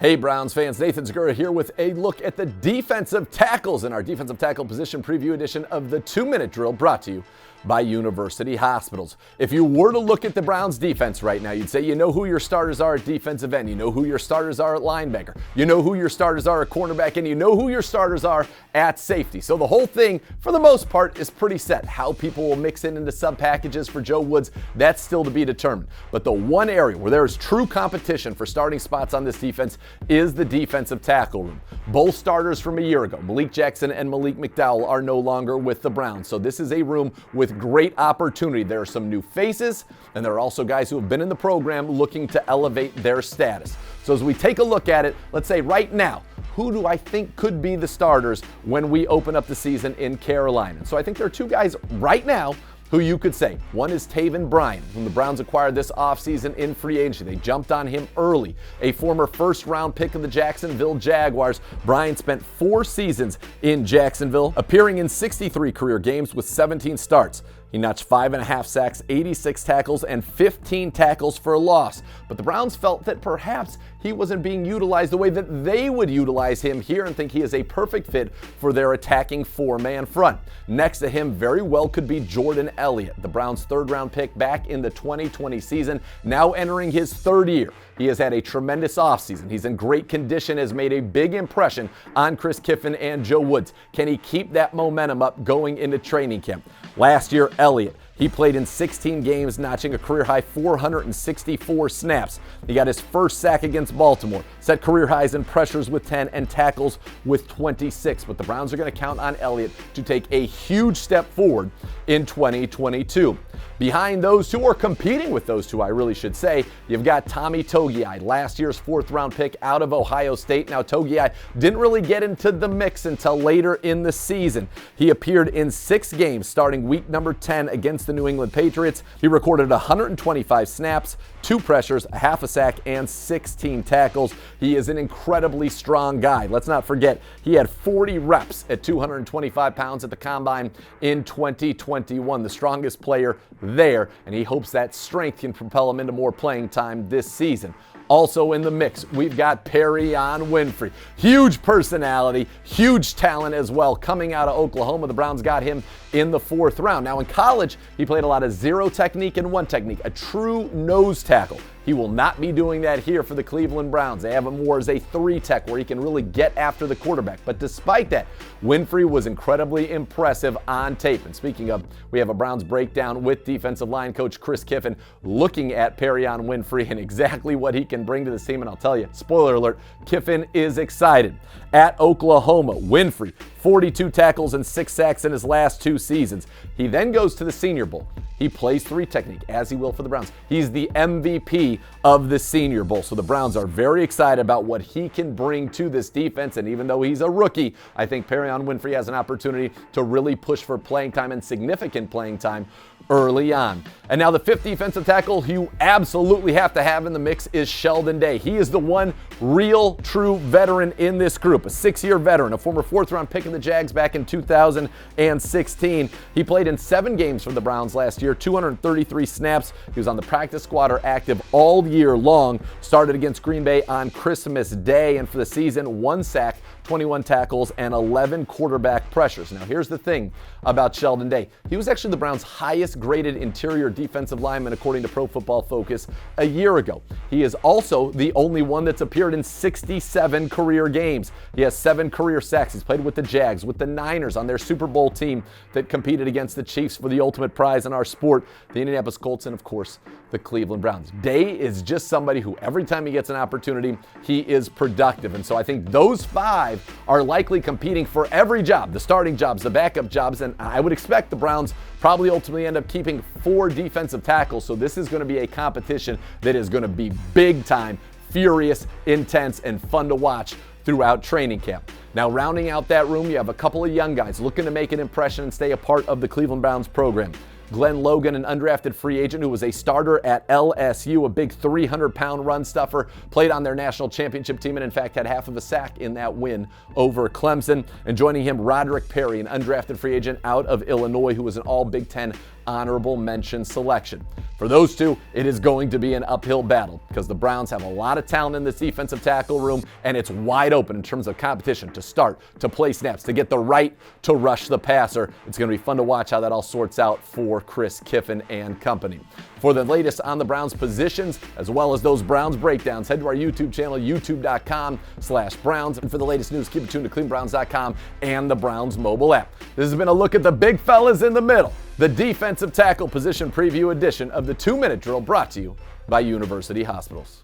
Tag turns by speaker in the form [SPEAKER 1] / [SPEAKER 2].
[SPEAKER 1] Hey Browns fans, Nathan Zegura here with a look at the defensive tackles in our defensive tackle position preview edition of the 2-Minute Drill, brought to you by University Hospitals. If you were to look at the Browns defense right now, you'd say you know who your starters are at defensive end, you know who your starters are at linebacker, you know who your starters are at cornerback, and you know who your starters are at safety. So the whole thing, for the most part, is pretty set. How people will mix in into sub packages for Joe Woods, that's still to be determined. But the one area where there is true competition for starting spots on this defense is the defensive tackle room. Both starters from a year ago, Malik Jackson and Malik McDowell, are no longer with the Browns. So this is a room with great opportunity. There are some new faces, and there are also guys who have been in the program looking to elevate their status. So as we take a look at it, let's say right now, who do I think could be the starters when we open up the season in Carolina? So I think there are two guys right now who you could say. One is Taven Bryan, whom the Browns acquired this offseason in free agency. They jumped on him early. A former first-round pick of the Jacksonville Jaguars, Bryan spent 4 seasons in Jacksonville, appearing in 63 career games with 17 starts. He notched 5.5 sacks, 86 tackles, and 15 tackles for a loss. But the Browns felt that perhaps he wasn't being utilized the way that they would utilize him here, and think he is a perfect fit for their attacking 4-man front. Next to him very well could be Jordan Elliott, the Browns' 3rd-round pick back in the 2020 season, now entering his 3rd year. He has had a tremendous offseason. He's in great condition, has made a big impression on Chris Kiffin and Joe Woods. Can he keep that momentum up going into training camp? Last year, Elliott, he played in 16 games, notching a career-high 464 snaps. He got his first sack against Baltimore, set career highs in pressures with 10 and tackles with 26. But the Browns are going to count on Elliott to take a huge step forward in 2022. Behind those two, or competing with those two, I really should say, you've got Tommy Togiai, last year's 4th-round pick out of Ohio State. Now, Togiai didn't really get into the mix until later in the season. He appeared in 6 games, starting week number 10 against the New England Patriots. He recorded 125 snaps, 2 pressures, a half a sack, and 16 tackles. He is an incredibly strong guy. Let's not forget, he had 40 reps at 225 pounds at the Combine in 2021, the strongest player there, and he hopes that strength can propel him into more playing time this season. Also in the mix, we've got Perrion Winfrey. Huge personality, huge talent as well. Coming out of Oklahoma, the Browns got him in the 4th round. Now in college, he played a lot of 0 technique and 1 technique, a true nose tackle. He will not be doing that here for the Cleveland Browns. They have him more as a 3-tech where he can really get after the quarterback. But despite that, Winfrey was incredibly impressive on tape. And speaking of, we have a Browns breakdown with defensive line coach Chris Kiffin looking at Perrion Winfrey and exactly what he can bring to this team. And I'll tell you, spoiler alert, Kiffin is excited. At Oklahoma, Winfrey, 42 tackles and 6 sacks in his last 2 seasons. He then goes to the Senior Bowl. He plays 3 technique, as he will for the Browns. He's the MVP of the Senior Bowl. So the Browns are very excited about what he can bring to this defense. And even though he's a rookie, I think Perrion Winfrey has an opportunity to really push for playing time and significant playing time early on. And now the 5th defensive tackle who you absolutely have to have in the mix is Sheldon Day. He is the one real, true veteran in this group, a 6-year veteran, a former 4th-round pick of the Jags back in 2016. He played in 7 games for the Browns last year, 233 snaps. He was on the practice squad or active all year long. Started against Green Bay on Christmas Day, and for the season, 1 sack, 21 tackles, and 11 quarterback pressures. Now, here's the thing about Sheldon Day. He was actually the Browns' highest graded interior defensive lineman according to Pro Football Focus a year ago. He is also the only one that's appeared in 67 career games. He has 7 career sacks. He's played with the Jags, with the Niners on their Super Bowl team that competed against the Chiefs for the ultimate prize in our sport, the Indianapolis Colts, and of course, the Cleveland Browns. Day is just somebody who every time he gets an opportunity, he is productive. And so I think those 5 are likely competing for every job, the starting jobs, the backup jobs, and I would expect the Browns probably ultimately end up keeping 4 defensive tackles. So this is going to be a competition that is going to be big time, furious, intense, and fun to watch throughout training camp. Now, rounding out that room, you have a couple of young guys looking to make an impression and stay a part of the Cleveland Browns program. Glenn Logan, an undrafted free agent who was a starter at LSU, a big 300-pound run stuffer, played on their national championship team and in fact had half of a sack in that win over Clemson. And joining him, Roderick Perry, an undrafted free agent out of Illinois who was an all Big Ten honorable mention selection. For those two, it is going to be an uphill battle because the Browns have a lot of talent in this defensive tackle room, and it's wide open in terms of competition to start, to play snaps, to get the right to rush the passer. It's going to be fun to watch how that all sorts out for Chris Kiffin and company. For the latest on the Browns positions, as well as those Browns breakdowns, head to our YouTube channel, youtube.com/Browns. And for the latest news, keep it tuned to clevelandbrowns.com and the Browns mobile app. This has been a look at the big fellas in the middle, the defensive tackle position preview edition of the 2-Minute Drill, brought to you by University Hospitals.